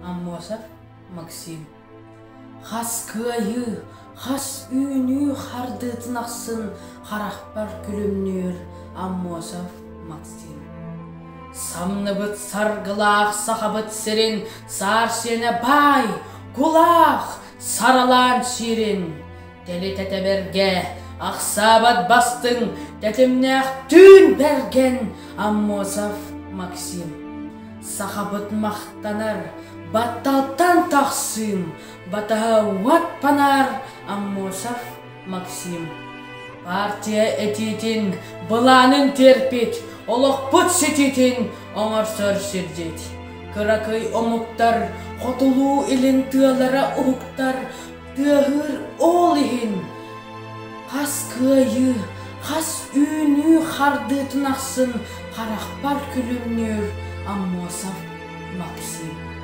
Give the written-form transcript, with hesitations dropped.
Аммосов Максим. Хас кыйы, хас үйнү хардытын ақсын, харақпар күлімнер Аммосов Максим. Самныбыт саргылақ, сақабыт сірін, сар сені бай, кулақ, саралан ширин. Телі тәті берге, ақсабат бастың, тәтімнәқ түн берген Аммосов Максим. Сақабыт мақтанар, батталтан тақсым, батаға уат панар Аммосов Максим. Партия этитин, бұланын терпет, олық бұт сететин, оңар сөр сердет. Кыракай омуктар, қотылу илін тыалара ұқтар, тыағыр ол ихин. Қас кыйы, қас үйні қарды тынақсын, қарақпар күлімнер Аммосов Максим.